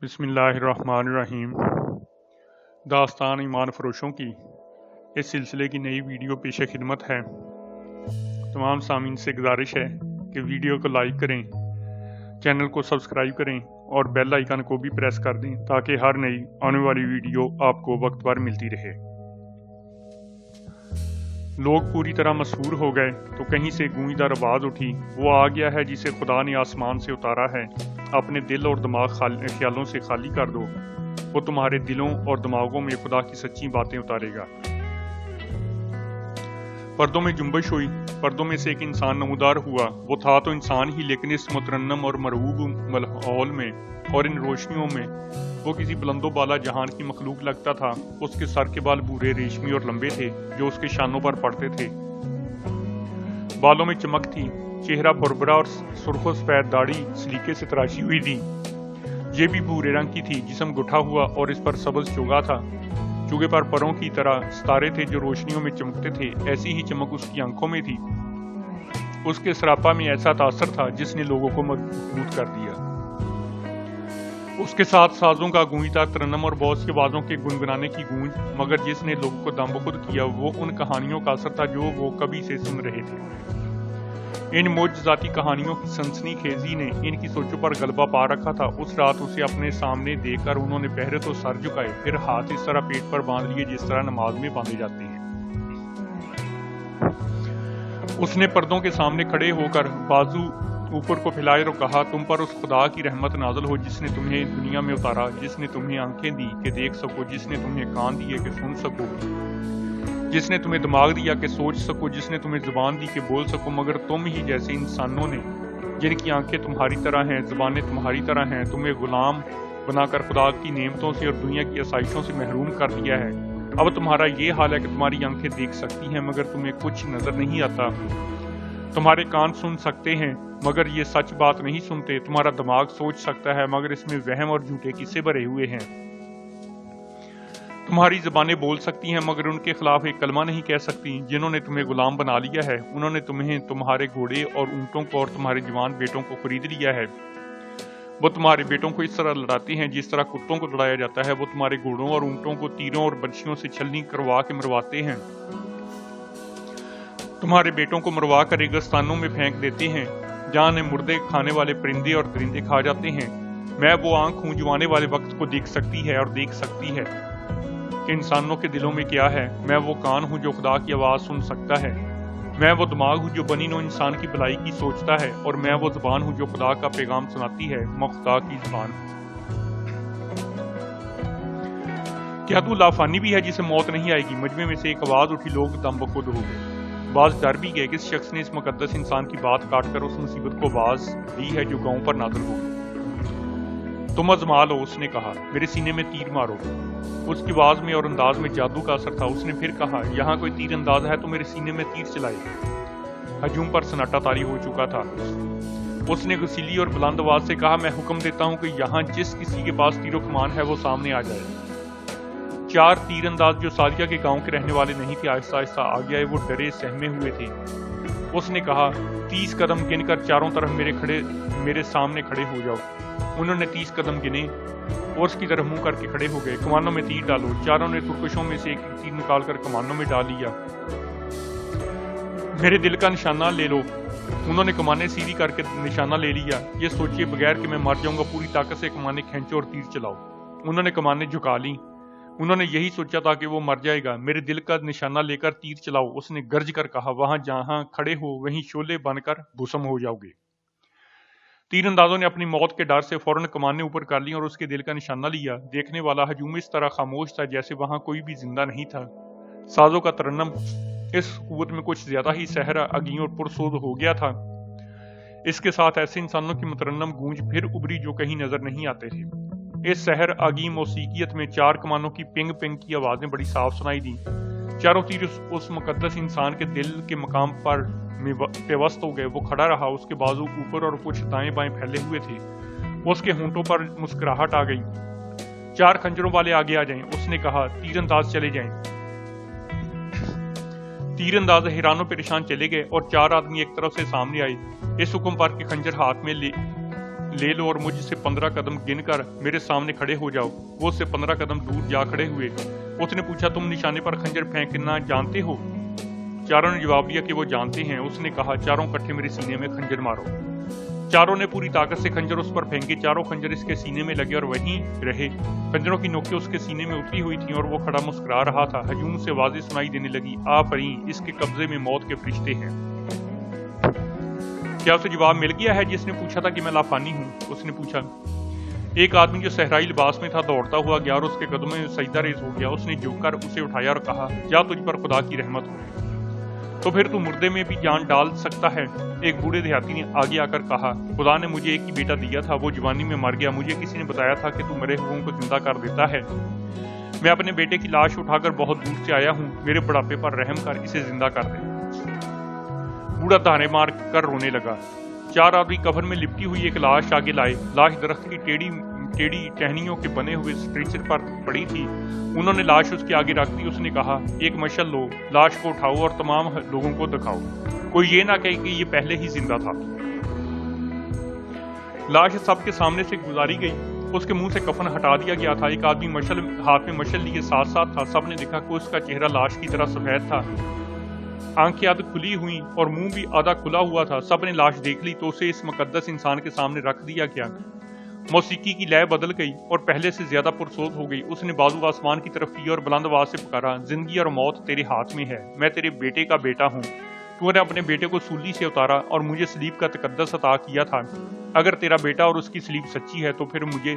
बिस्मिल्लाह रहमान रहीम। दास्तान ईमान फरोशों की इस सिलसिले की नई वीडियो पेश खिदमत है। तमाम सामीन से गुजारिश है कि वीडियो को लाइक करें, चैनल को सब्सक्राइब करें और बेल आइकन को भी प्रेस कर दें ताकि हर नई आने वाली वीडियो आपको वक्त पर मिलती रहे। लोग पूरी तरह मशहूर हो गए तो कहीं से गूंजदार आवाज़ उठी, वो आ गया है जिसे खुदा ने आसमान से उतारा है। अपने दिल और दिमाग ख्यालों से खाली कर दो, वो तुम्हारे दिलों और दिमागों में खुदा की सच्ची बातें उतारेगा। पर्दों में जुम्बश हुई, पर्दों में से एक इंसान नमूदार हुआ। वो था तो इंसान ही, लेकिन इस मुतरन्नम और मरऊब माहौल में और इन रोशनियों में वो किसी बुलंदो बाला जहान की मखलूक लगता था। उसके सर के बाल भूरे, रेशमी और लंबे थे जो उसके शानों पर पड़ते थे। बालों में चमक थी, चेहरा भुरभुरा और सुर्ख सफेद दाढ़ी सलीके से तराशी हुई थी। ये भी भूरे रंग की थी। जिस्म गुठा हुआ और इस पर सब्ज चोगा था। चोगे पर परों की तरह सितारे थे जो रोशनियों में चमकते थे। ऐसी ही चमक उसकी आंखों में थी। उसके सरापा में ऐसा तासर था जिसने लोगों को मजबूत कर दिया। उसके साथ साजों का गूंजता तरन्नम और बहुत सी आवाज़ों के गुनगुनाने की गूंज, मगर जिसने लोगों को दमबखुद किया वो उन कहानियों का असर था जो वो कभी से सुन रहे थे। इन मोजज़ाती कहानियों की सनसनी खेजी ने इनकी सोचों पर गलबा पा रखा था। उस रात उसे अपने सामने देखकर उन्होंने पहले तो सर झुकाए, फिर हाथ इस तरह पेट पर बांध लिए जिस तरह नमाज में बांधे जाते हैं। उसने पर्दों के सामने खड़े होकर बाजू ऊपर को फैलाए और कहा, तुम पर उस खुदा की रहमत नाज़िल हो जिसने तुम्हें दुनिया में उतारा, जिसने तुम्हें आंखें दी कि देख सको, जिसने तुम्हें कान दिए कि सुन सको, जिसने तुम्हें दिमाग दिया कि सोच सको, जिसने तुम्हें जुबान दी कि बोल सको। मगर तुम ही जैसे इंसानों ने, जिनकी आंखें तुम्हारी तरह हैं, जुबानें तुम्हारी तरह हैं, तुम्हें गुलाम बनाकर खुदा की नेमतों से और दुनिया की आसाइशों से महरूम कर दिया है। अब तुम्हारा ये हाल है कि तुम्हारी आंखें देख सकती हैं मगर तुम्हें कुछ नजर नहीं आता। तुम्हारे कान सुन सकते हैं मगर ये सच बात नहीं सुनते। तुम्हारा दिमाग सोच सकता है मगर इसमें वहम और झूठे किस्से भरे हुए हैं। तुम्हारी ज़बानें बोल सकती हैं मगर उनके खिलाफ एक कलमा नहीं कह सकती। जिन्होंने तुम्हें गुलाम बना लिया है, उन्होंने तुम्हें तुम्हारे घोड़े और ऊंटों को और तुम्हारे जवान बेटों को खरीद लिया है। वो तुम्हारे बेटों को इस तरह लड़ाते हैं जिस तरह कुत्तों को लड़ाया जाता है। वो तुम्हारे घोड़ों और ऊंटों को तीरों और बंशियों से छलनी करवा के मरवाते हैं। तुम्हारे बेटों को मरवा कर रेगिस्तानों में फेंक देते हैं जहाँ मुर्दे खाने वाले परिंदे और दरिंदे खा जाते हैं। मैं वो आंख हूँ जो आने वाले वक्त को देख सकती है और देख सकती है कि इंसानों के दिलों में क्या है। मैं वो कान हूँ जो खुदा की आवाज़ सुन सकता है। मैं वो दिमाग हूँ जो बनी नो इंसान की भलाई की सोचता है। और मैं वो ज़ुबान हूँ जो खुदा का पैगाम सुनाती है। मैं खुदा की ज़ुबान। क्या तू लाफानी भी है जिसे मौत नहीं आएगी? मजमे में से एक आवाज़ उठी। लोग दमबखुद हो गए। बाज डर भी गए। किस शख्स ने इस मुकद्दस इंसान की बात काटकर उस मुसीबत को आवाज दी है जो गांव पर नाज़िल होगी। तुम अजमा लो, उसने कहा, मेरे सीने में तीर मारो। उसकी आवाज में और अंदाज में जादू का असर था। उसने फिर कहा, यहाँ कोई तीर अंदाज है तो मेरे सीने में तीर चलाए। हजूम पर सन्नाटा तारी हो चुका था। उसने गुस्सीली और बुलंद आवाज से कहा, मैं हुक्म देता हूँ कि यहाँ जिस किसी के पास तीरो कमान है वो सामने आ जाए। चार तीर अंदाज जो सादिया के गांव के रहने वाले नहीं थे आहिस्ता आहिस्ता आगे आए। वो डरे सहमे हुए थे। उसने कहा, 30 कदम गिनकर चारों तरफ मेरे सामने खड़े हो जाओ। उन्होंने 30 कदम गिने और उसकी तरफ मुंह करके खड़े हो गए। कमानों में तीर डालो। चारों ने तुर्कशों में से एक तीर निकालकर कमानों में डाल लिया। मेरे दिल का निशाना ले लो। उन्होंने कमाने सीधी करके निशाना ले लिया। ये सोचिए बगैर कि मैं मर जाऊंगा, पूरी ताकत से कमाने खींचो और तीर चलाओ। उन्होंने कमाने झुका ली। उन्होंने यही सोचा था कि वो मर जाएगा। मेरे दिल का निशाना लेकर तीर चलाओ, उसने गर्ज कर कहा। वहां जहां खड़े हो वहीं शोले बनकर भूसम हो जाओगे। तीरंदाजों ने अपनी मौत के डर से फौरन कमाने ऊपर कर ली और उसके दिल का निशाना लिया। देखने वाला हजूम इस तरह खामोश था जैसे वहां कोई भी जिंदा नहीं था। साजों का तरन्नम इस कुव्वत में कुछ ज्यादा ही सहरा, अगी और पुरसोज हो गया था। इसके साथ ऐसे इंसानों की मुतरन्नम गूंज फिर उभरी जो कहीं नजर नहीं आते थे। इस शहर आगी मौसीकियत में चार कमानों की पिंग पिंग की आवाजें बड़ी साफ सुनाई दी। चारों तीर उस मुकद्दस इंसान के दिल के मकाम पर पेवस्त हो गए। वो खड़ा रहा। उसके बाजू ऊपर और कुछ दाएं बाएं फैले हुए थे। उसके होंठों पर मुस्कुराहट आ गई। 4 खंजरों वाले आगे आ जाएं, उसने कहा। तीरंदाज चले जाएं। तीरंदाज हैरानो परेशान चले गए और 4 आदमी एक तरफ से सामने आए। इस हुक्म पर कि खंजर हाथ में لے لو اور مجھ سے 15 قدم گن کر میرے سامنے کھڑے ہو جاؤ۔ وہ اس سے 15 قدم دور جا کھڑے ہوئے۔ اس نے پوچھا تم نشانے پر خنجر پھینکنا جانتے ہو؟ چاروں نے جواب دیا کہ وہ جانتے ہیں۔ اس نے کہا چاروں کٹھے میرے سینے میں خنجر مارو۔ چاروں نے پوری طاقت سے خنجر اس پر پھینکے۔ چاروں خنجر اس کے سینے میں لگے اور وہیں رہے۔ خنجروں کی نوکیں اس کے سینے میں اتری ہوئی تھیں اور وہ کھڑا مسکرا رہا تھا۔ ہجوم سے آوازیں سنائی دینے لگی، آفرین، اس کے قبضے میں موت کے فرشتے ہیں۔ کیا اسے جواب مل گیا ہے جس نے پوچھا تھا کہ میں لافانی ہوں؟ اس نے پوچھا۔ ایک آدمی جو صحرائی لباس میں تھا دوڑتا ہوا گیا اور اس کے قدموں میں سجدہ ریز ہو گیا۔ اس نے جھک کر اسے اٹھایا اور کہا، کیا تجھ پر خدا کی رحمت ہو؟ تو پھر تو مردے میں بھی جان ڈال سکتا ہے۔ ایک بوڑھے دیہاتی نے آگے آ کر کہا، خدا نے مجھے ایک ہی بیٹا دیا تھا، وہ جوانی میں مر گیا۔ مجھے کسی نے بتایا تھا کہ تو مرے ہوئوں کو زندہ کر دیتا ہے۔ میں اپنے بیٹے کی لاش اٹھا کر بہت دور سے آیا ہوں، میرے بڑھاپے پر رحم کر اسے زندہ کر دے۔ بوڑھا دھانے مار کر رونے لگا۔ چار آدمی کفن میں لپٹی ہوئی ایک لاش آگے لائے۔ لاش درخت کی ٹیڑھی ٹہنیوں کے بنے ہوئے اسٹریچر پر پڑی تھی۔ انہوں نے لاش اس کے آگے رکھ دی۔ اس نے کہا، ایک مشعل لو، لاش کو اٹھاؤ اور تمام لوگوں کو دکھاؤ، کوئی یہ نہ کہے کہ یہ پہلے ہی زندہ تھا۔ لاش سب کے سامنے سے گزاری گئی۔ اس کے منہ سے کفن ہٹا دیا گیا تھا۔ ایک آدمی ہاتھ میں مشعل لیے ساتھ ساتھ تھا۔ سب نے دیکھا کہ اس کا چہرہ لاش کی طرح سفید تھا، آنکھیں آدھ کھلی ہوئی اور منہ بھی آدھا کھلا ہوا تھا۔ سب نے لاش دیکھ لی تو اسے اس مقدس انسان کے سامنے رکھ دیا گیا۔ موسیقی کی لے بدل گئی اور پہلے سے زیادہ پرسود ہو گئی۔ اس نے بازو آسمان کی طرف کیا اور بلند آواز سے پکارا، زندگی اور موت تیرے ہاتھ میں ہے، میں تیرے بیٹے کا بیٹا ہوں۔ تو نے اپنے بیٹے کو سولی سے اتارا اور مجھے سلیب کا تقدس عطا کیا تھا۔ اگر تیرا بیٹا اور اس کی سلیب سچی ہے تو پھر مجھے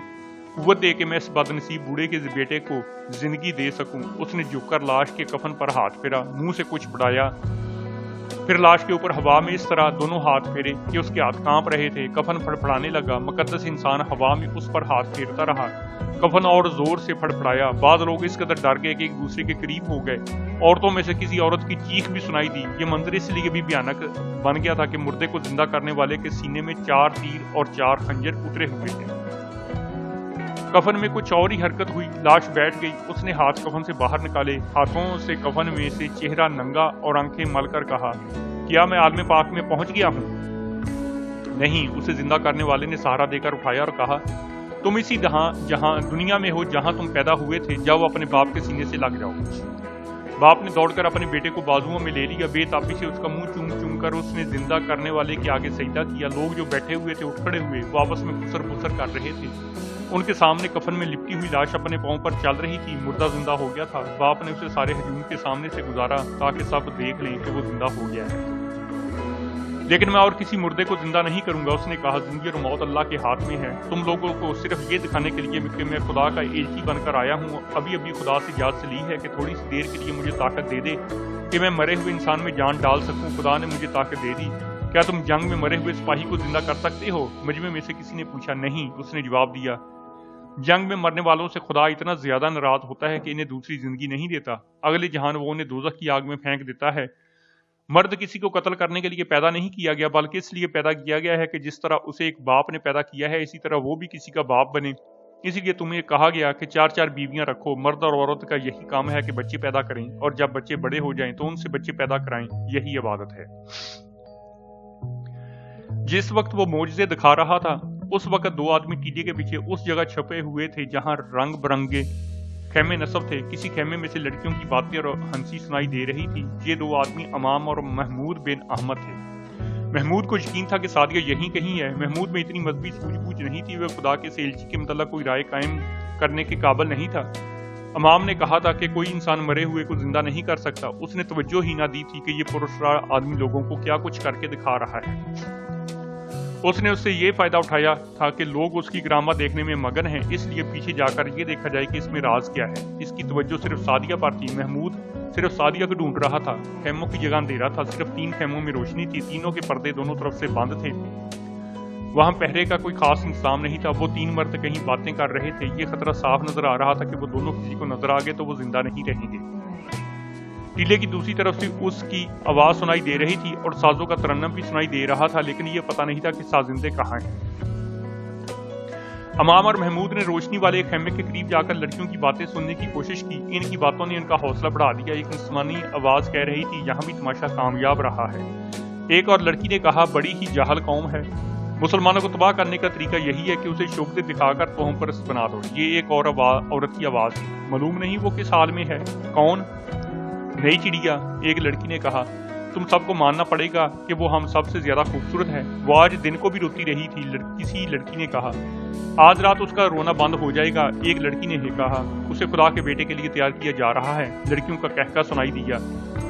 قوت دے کہ میں اس بد نصیب بوڑھے کے بیٹے کو زندگی دے سکوں۔ اس نے جھک کر لاش کے کفن پر ہاتھ پھیرا، منہ سے کچھ بڑھایا، پھر لاش کے اوپر ہوا میں اس طرح دونوں ہاتھ پھیرے کہ اس کے ہاتھ کانپ رہے تھے۔ کفن پھڑپڑانے لگا۔ مقدس انسان ہوا میں اس پر ہاتھ پھیرتا رہا۔ کفن اور زور سے پھڑپڑایا۔ بعض لوگ اس قدر ڈر گئے کہ ایک دوسرے کے قریب ہو گئے۔ عورتوں میں سے کسی عورت کی چیخ بھی سنائی دی۔ یہ منظر اس لیے بھی بھیانک بن گیا تھا کہ مردے کو زندہ کرنے والے کے سینے میں 4 تیر اور 4 خنجر اترے ہوئے تھے۔ کفن میں کچھ اور ہی حرکت ہوئی۔ لاش بیٹھ گئی۔ اس نے ہاتھ کفن سے باہر نکالے، ہاتھوں سے کفن میں سے چہرہ ننگا اور آنکھیں مل کر کہا، کیا میں عالم پاک میں پہنچ گیا ہوں؟ نہیں۔ اسے زندہ کرنے والے نے سہارا دے کر اٹھایا اور کہا، تم اسی دنیا میں ہو جہاں تم پیدا ہوئے تھے، جاؤ اپنے باپ کے سینے سے لگ جاؤ۔ باپ نے دوڑ کر اپنے بیٹے کو بازوؤں میں لے لیا۔ بے تابی سے اس کا منہ چوم چوم کر اس نے زندہ کرنے والے کے آگے سجدہ کیا۔ لوگ جو بیٹھے ہوئے تھے اٹھ کھڑے ہوئے، وہ آپس میں پھسر پھسر کر رہے تھے۔ ان کے سامنے کفن میں لپٹی ہوئی لاش اپنے پاؤں پر چل رہی تھی۔ مردہ زندہ ہو گیا تھا۔ باپ نے اسے سارے ہجوم کے سامنے سے گزارا تاکہ سب دیکھ لیں کہ وہ زندہ ہو گیا ہے۔ لیکن میں اور کسی مردے کو زندہ نہیں کروں گا۔ اس نے کہا، زندگی اور موت اللہ کے ہاتھ میں ہے۔ تم لوگوں کو صرف یہ دکھانے کے لیے کہ میں خدا کا ایلچی بن کر آیا ہوں، ابھی خدا سے اجازت لی ہے کہ تھوڑی سی دیر کے لیے مجھے طاقت دے دے کہ میں مرے ہوئے انسان میں جان ڈال سکوں۔ خدا نے مجھے طاقت دے دی۔ کیا تم جنگ میں مرے ہوئے سپاہی کو زندہ کر سکتے ہو؟ مجمع میں سے کسی نے پوچھا، نہیں۔ اس نے جواب دیا، جنگ میں مرنے والوں سے خدا اتنا زیادہ ناراض ہوتا ہے کہ انہیں دوسری زندگی نہیں دیتا۔ اگلے جہان وہ انہیں دوزخ کی آگ میں پھینک دیتا ہے۔ مرد کسی کو قتل کرنے کے لیے پیدا نہیں کیا گیا، بلکہ اس لیے پیدا کیا گیا ہے کہ جس طرح اسے ایک باپ نے پیدا کیا ہے، اسی طرح وہ بھی کسی کا باپ بنے۔ اسی لیے تمہیں کہا گیا کہ 4 بیویاں رکھو۔ مرد اور عورت کا یہی کام ہے کہ بچے پیدا کریں، اور جب بچے بڑے ہو جائیں تو ان سے بچے پیدا کرائیں، یہی عبادت ہے۔ جس وقت وہ معجزے دکھا رہا تھا، اس وقت 2 آدمی ٹیلے کے پیچھے اس جگہ چھپے ہوئے تھے جہاں رنگ برنگے خیمے نصب تھے۔ کسی خیمے میں سے لڑکیوں کی باتیں اور ہنسی سنائی دے رہی تھی۔ یہ 2 آدمی امام اور محمود بن احمد تھے۔ محمود کو یقین تھا کہ سعدیہ یہیں کہیں ہے۔ محمود میں اتنی مذہبی سوجھ بوجھ نہیں تھی، وہ خدا کے ایلچی کے متعلق کوئی رائے قائم کرنے کے قابل نہیں تھا۔ امام نے کہا تھا کہ کوئی انسان مرے ہوئے کو زندہ نہیں کر سکتا۔ اس نے توجہ ہی نہ دی تھی کہ یہ پراسرار آدمی لوگوں کو کیا کچھ کر کے دکھا رہا ہے۔ اس نے اس سے یہ فائدہ اٹھایا تھا کہ لوگ اس کی گرامہ دیکھنے میں مگن ہیں، اس لیے پیچھے جا کر یہ دیکھا جائے کہ اس میں راز کیا ہے۔ اس کی توجہ صرف سعدیہ پر تھی۔ محمود صرف سعدیہ کو ڈھونڈ رہا تھا۔ خیموں کی جگہ اندھیرا تھا، صرف 3 خیموں میں روشنی تھی۔ تینوں کے پردے دونوں طرف سے بند تھے۔ وہاں پہرے کا کوئی خاص انتظام نہیں تھا۔ وہ 3 مرد کہیں باتیں کر رہے تھے۔ یہ خطرہ صاف نظر آ رہا تھا کہ وہ دونوں کسی کو نظر آ گئے تو وہ زندہ نہیں رہیں گے۔ ٹیلے کی دوسری طرف سے اس کی آواز سنائی دے رہی تھی اور سازوں کا ترنم بھی سنائی دے رہا تھا، لیکن یہ پتہ نہیں تھا کہ سازندے کہاں ہیں۔ امام اور محمود نے روشنی والے خیمے کے قریب جا کر لڑکیوں کی باتیں سننے کی کوشش کی۔ ان کی باتوں نے ان کا حوصلہ بڑھا دیا۔ ایک جسمانی آواز کہہ رہی تھی، یہاں بھی تماشا کامیاب رہا ہے۔ ایک اور لڑکی نے کہا، بڑی ہی جاہل قوم ہے۔ मुसलमानों को तबाह करने का तरीका यही है कि उसे शोभते दिखाकर तोहम परस्त बना दो। ये एक और औरत की आवाज थी। मालूम नहीं वो किस हाल में है। कौन? नई चिड़िया, एक लड़की ने कहा। तुम सबको मानना पड़ेगा कि वो हम सबसे ज्यादा खूबसूरत है। वो आज दिन को भी रोती रही थी, किसी लड़की ने कहा। आज रात उसका रोना बंद हो जाएगा, एक लड़की ने कहा। उसे खुदा के बेटे के लिए तैयार किया जा रहा है, लड़कियों का कहका सुनाई दिया।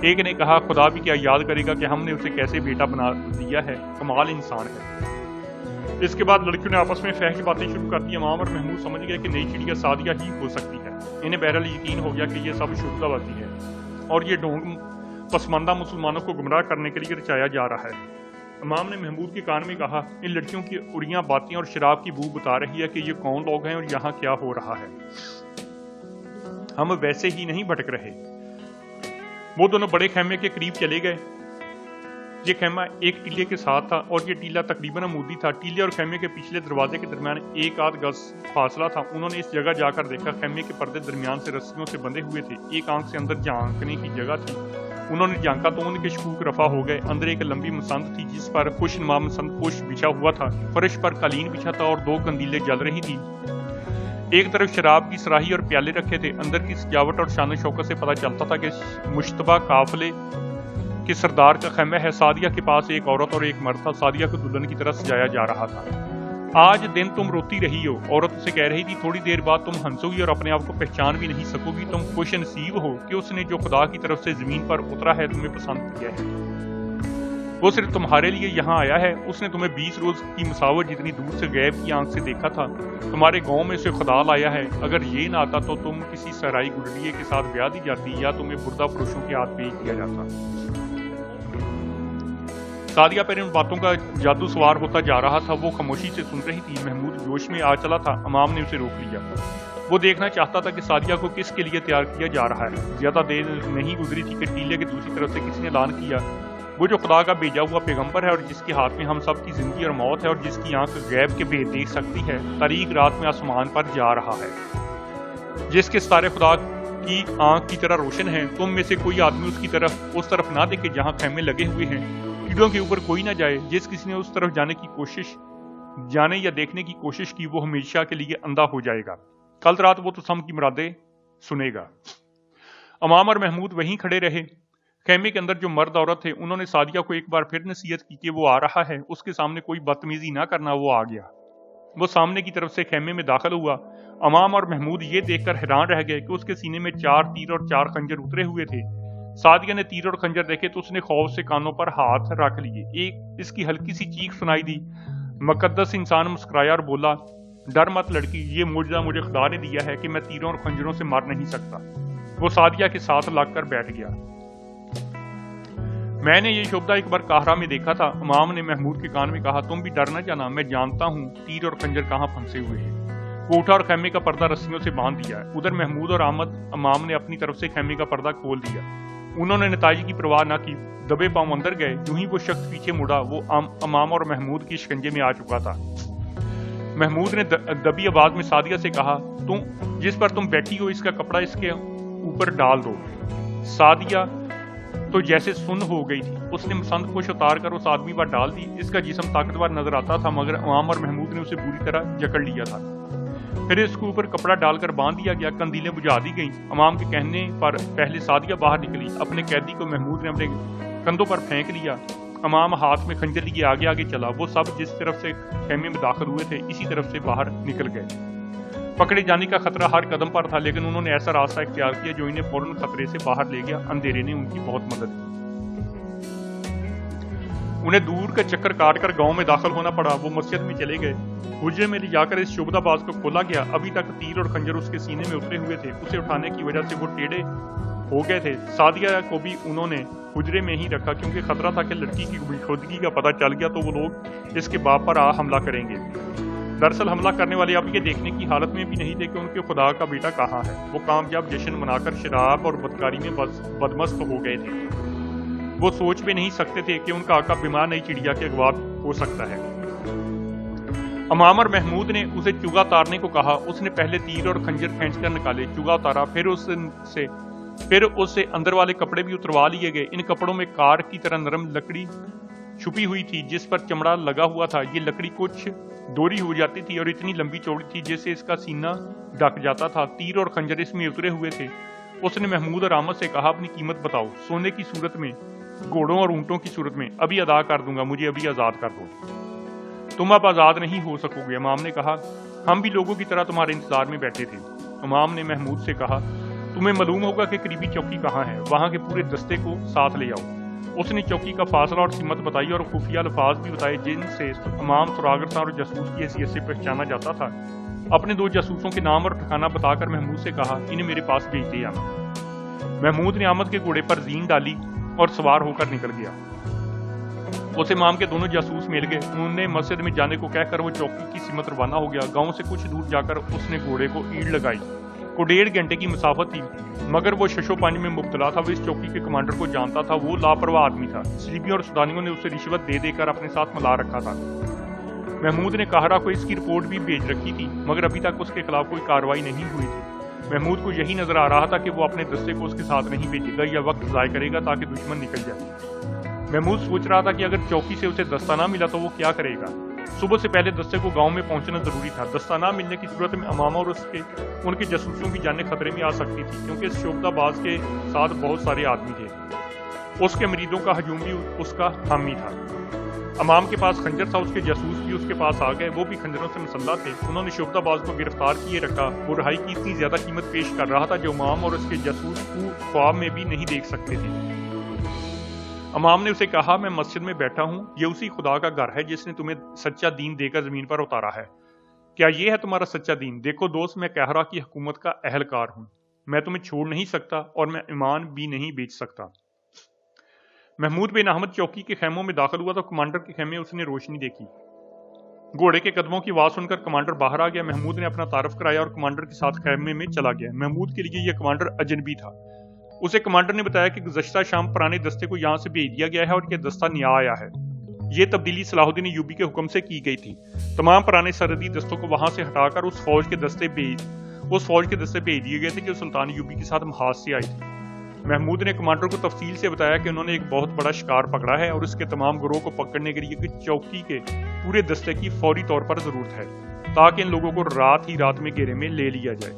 एक ने कहा, खुदा भी क्या याद करेगा कि हमने उसे कैसे बेटा बना दिया है, कमाल इंसान है। इसके बाद लड़कियों ने आपस में फहश बातें शुरू कर दी। इमाम और महमूद समझ गए कि नई चिड़िया सादिया ही हो सकती है। इन्हें बहरहाल यकीन हो गया कि ये सब शुभताबाजी है और ये ढोंग पसमानदा मुसलमानों को गुमराह करने के लिए रचाया जा रहा है। इमाम ने महमूद के कान में कहा, इन लड़कियों की उड़ियां बातें और शराब की बू बता रही है कि ये कौन लोग हैं और यहाँ क्या हो रहा है। हम वैसे ही नहीं भटक रहे। वो दोनों बड़े खेमे के करीब चले गए। ये खेमा एक टीले के साथ था और ये टीला तकरीबन अमूदी था। टीले और खेमे के पिछले दरवाजे के दरमियान एक आध गज फासला था। उन्होंने इस जगह जाकर देखा, खेमे के पर्दे दरमियान से रस्सियों से बंधे हुए थे। एक आंख से अंदर झांकने की जगह थी। उन्होंने झांका तो उनके शकूक रफा हो गए। अंदर एक लंबी मसंद थी जिस पर खुशनुमा मसंद पोश बिछा हुआ था। फर्श पर कालीन बिछा था और 2 कंदीलें जल रही थी। एक तरफ शराब की सराही और प्याले रखे थे। अंदर की सजावट और शान शौकत से पता चलता था कि मुश्तबा काफले के सरदार का खेमा है। सादिया के पास एक औरत और एक मर्द था। सादिया को दुल्हन की तरह सजाया जा रहा था। आज दिन तुम रोती रही हो, औरत उसे कह रही थी। थोड़ी देर बाद तुम हंसोगी और अपने आप को पहचान भी नहीं सकोगी। तुम खुश नसीब हो कि उसने जो खुदा की तरफ से जमीन पर उतरा है तुम्हें पसंद किया है। वो सिर्फ तुम्हारे लिए यहाँ आया है। उसने तुम्हें 20 रोज की मुसावत जितनी दूर से गैब की आंख से देखा था। तुम्हारे गांव में उसे खुदा लाया है। अगर ये ना आता तो तुम किसी सराई गुडरिये के साथ ब्याह दी जाती या तुम्हें बुर्दा फरोशों के हाथ पेश किया जाता। सादिया पर इन बातों का जादू सवार होता जा रहा था। वो खामोशी से सुन रही थी। महमूद जोश में आ चला था। इमाम ने उसे रोक लिया। वो देखना चाहता था कि सादिया को किसके लिए तैयार किया जा रहा है। ज्यादा देर नहीं गुजरी थी कि टीले की दूसरी तरफ से किसी ने ऐलान किया, वो जो खुदा का भेजा हुआ पैगंबर है और जिसके हाथ में हम सब की जिंदगी और मौत है और जिसकी आंख गैब के भेद देख सकती है, तारीक रात में आसमान पर जा रहा है। जिसके सितारे खुदा की आंख की तरह रोशन है। तुम में से कोई आदमी उस तरफ ना देखे जहाँ खेमे लगे हुए हैं। कीड़ों के ऊपर कोई ना जाए। जिस किसी ने उस तरफ जाने या देखने की कोशिश की, वो हमेशा के लिए अंधा हो जाएगा। कल रात वो तो सम की मुरादें सुनेगा। इमाम और महमूद वहीं खड़े रहे। खेमे के अंदर जो मर्द औरत थे, उन्होंने सादिया को एक बार फिर नसीहत की कि वो आ रहा है, उसके सामने कोई बदतमीजी ना करना। वो आ गया। वो सामने की तरफ से खेमे में दाखिल हुआ। इमाम और महमूद ये देखकर हैरान रह गए कि उसके सीने में 4 तीर और 4 खंजर उतरे हुए थे। सादिया ने तीर और खंजर देखे तो उसने खौफ से कानों पर हाथ रख लिए। इसकी हल्की सी चीख सुनाई दी। मुकद्दस इंसान मुस्कुराया और बोला, डर मत लड़की, ये मुजज़ा मुझे खुदा ने दिया है कि मैं तीरों और खंजरों से मार नहीं सकता। वो सादिया के साथ लगकर बैठ गया। मैंने ये शोभा एक बार काहरा में देखा था। इमाम ने महमूद के कान में कहा, तुम भी डर न जाना, मैं जानता हूँ तीर और खंजर कहाँ फंसे हुए हैं। वो उठा और खेमे का पर्दा रस्सियों से बांध दिया। उधर महमूद और अहमद इमाम ने अपनी तरफ से खेमे का पर्दा खोल दिया। उन्होंने नताइज की परवाह न की, दबे पांव अंदर गए। यूं ही वो शख्स पीछे मुड़ा। वो इमाम और महमूद की शिकंजे में आ चुका था। महमूद ने दबी आवाज में सादिया से कहा, तुम जिस पर तुम बैठी हो इसका कपड़ा इसके ऊपर डाल दो। सादिया तो जैसे सुन्न हो गई थी। उसने मसंद पोश उतार कर उस आदमी पर डाल दी। इसका जिस्म ताकतवर नजर आता था, मगर इमाम और महमूद ने उसे बुरी तरह जकड़ लिया था। फिर इसके ऊपर कपड़ा डालकर बांध दिया गया। कंदीलें बुझा दी गईं। इमाम के कहने पर पहले सादिया बाहर निकली। अपने कैदी को महमूद ने अपने कंधों पर फेंक दिया। इमाम हाथ में खंजर लिए आगे आगे चला। वो सब जिस तरफ से खेमे में दाखिल हुए थे, इसी तरफ से बाहर निकल गए। पकड़े जाने का खतरा हर कदम पर था, लेकिन उन्होंने ऐसा रास्ता इख्तियार किया जो इन्हें फौरन खतरे से बाहर ले गया। अंधेरे ने उनकी बहुत मदद की। उन्हें दूर का चक्कर काट कर गाँव में दाखिल होना पड़ा। वो मस्जिद में चले गए। हुज्रे में ले जाकर इस शुभदाबाज को खोला गया। अभी तक तीर और खंजर उसके सीने में उतरे हुए थे। उसे उठाने की वजह से वो टेढ़े हो गए थे। सादिया को भी उन्होंने हुज्रे में ही रखा, क्योंकि खतरा था कि लड़की की बेखुदगी का पता चल गया तो वो लोग इसके बाप पर हमला करेंगे। दरअसल हमला करने वाले अब ये देखने की हालत में भी नहीं थे कि उनके खुदा का बेटा कहाँ है। वो कामयाब जश्न मनाकर शराब और बदकारी में बदमस्त हो गए थे। वो सोच भी नहीं सकते थे कि उनका आका बीमार नई चिड़िया के अगवा हो सकता है। इमाम और महमूद ने उसे चुगा उतारने को कहा। उसने पहले तीर और खंजर खींचकर निकाले, चुगा उतारा। फिर उससे अंदर वाले कपड़े भी उतरवा लिए गए। इन कपड़ों में कार की तरह नरम लकड़ी छुपी हुई थी जिस पर चमड़ा लगा हुआ था। ये लकड़ी कुछ दोहरी हो जाती थी और इतनी लंबी चौड़ी थी जैसे इसका सीना ढक जाता था। तीर और खंजर इसमें उतरे हुए थे। उसने महमूद और अहमद से कहा, अपनी कीमत बताओ। सोने की सूरत में, घोड़ों और ऊंटों की सूरत में। अभी अदा कर दूंगा, मुझे अभी आजाद कर दो। तुम अब आजाद नहीं हो सकोगे। इमाम ने कहा, हम भी लोगों की तरह तुम्हारे इंतजार में बैठे थे। इमाम ने महमूद से कहा, तुम्हें मालूम होगा कि करीबी चौकी कहाँ है, वहां के पूरे दस्ते को साथ ले आओ। उसने चौकी का फासला और सीमत बताई और खुफिया अल्फाज भी बताए जिनसे इमाम सुरागर और जासूस की हैसियत से पहचाना जाता था। अपने 2 जासूसों के नाम और ठिकाना बताकर महमूद से कहा, इन्हें मेरे पास भेज दे आना। महमूद ने अहमद के घोड़े पर जीन डाली और सवार होकर निकल गया। उस इमाम के दोनों जासूस मिल गए। उन्होंने मस्जिद में जाने को कहकर वो चौकी की सीमत रवाना हो गया। गांव से कुछ दूर जाकर उसने घोड़े को ईड़ लगाई। को 1.5 घंटे की मुसाफत थी, मगर वो शशोपानी में मुब्तला था। वो इस चौकी के कमांडर को जानता था। वो लापरवाह आदमी था। स्लीबियों और सुदानियों ने उसे रिश्वत दे देकर अपने साथ मिला रखा था। महमूद ने काहरा को इसकी रिपोर्ट भी भेज रखी थी, मगर अभी तक उसके खिलाफ कोई कार्रवाई नहीं हुई थी। महमूद को यही नजर आ रहा था कि वो अपने दस्ते को उसके साथ नहीं भेजेगा या वक्त ज़ाय करेगा ताकि दुश्मन निकल जाए। महमूद सोच रहा था कि अगर चौकी से उसे दस्ता ना मिला तो वो क्या करेगा। सुबह से पहले दस्ते को गांव में पहुंचना जरूरी था। दस्ता ना मिलने की सूरत में अमामा और उनके जासूसों की जानें खतरे में आ सकती थी, क्योंकि इस शोबदाबाज के साथ बहुत सारे आदमी थे। उसके मरीदों का हजूम भी उसका हामी था। अमाम के पास खंजर था, उसके जासूस भी उसके पास आ गए। वो भी खंजरों से मुसल्ला थे। उन्होंने शोबदाबाज को गिरफ्तार किए रखा। वो रिहाई की इतनी ज्यादा कीमत पेश कर रहा था जो अमाम और उसके जासूस ख्वाब में भी नहीं देख सकते थे। अमाम ने उसे कहा, मैं मस्जिद में बैठा हूँ, ये उसी खुदा का घर है जिसने तुम्हें सच्चा दीन देकर जमीन पर उतारा है। क्या ये है तुम्हारा सच्चा दीन? देखो दोस्त, मैं कहरा की हुकूमत का अहलकार हूँ। मैं तुम्हें छोड़ नहीं सकता और मैं ईमान भी नहीं बेच सकता। महमूद बिन अहमद चौकी के खेमों में दाखिल हुआ तो कमांडर के खेमे उसने रोशनी देखी। घोड़े के कदमों की आवाज सुनकर कमांडर बाहर आ गया। महमूद ने अपना तारफ कराया और कमांडर के साथ खेमे में चला गया। महमूद के लिए यह कमांडर अजनबी था। उसे कमांडर ने बताया कि गुज़श्ता शाम पुराने दस्ते को यहाँ से भेज दिया गया है और यह दस्ता नया आया है। ये तब्दीली सलाहुद्दीन अय्यूबी के हुक्म से की गई थी। तमाम पुराने सरहदी दस्तों को वहां से हटाकर उस फौज के दस्ते भेज दिए गए थे जो सुल्तान अय्यूबी के साथ महाज से आई थी। महमूद ने कमांडर को तफसील से बताया कि उन्होंने एक बहुत बड़ा शिकार पकड़ा है और उसके तमाम गिरोह को पकड़ने के लिए चौकी के पूरे दस्ते की फौरी तौर पर जरूरत है, ताकि इन लोगों को रात ही रात में घेरे में ले लिया जाए।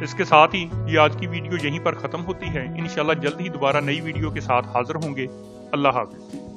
इसके साथ ही ये आज की वीडियो यहीं पर खत्म होती है। इंशाल्लाह जल्द ही दोबारा नई वीडियो के साथ हाजिर होंगे। अल्लाह हाफिज।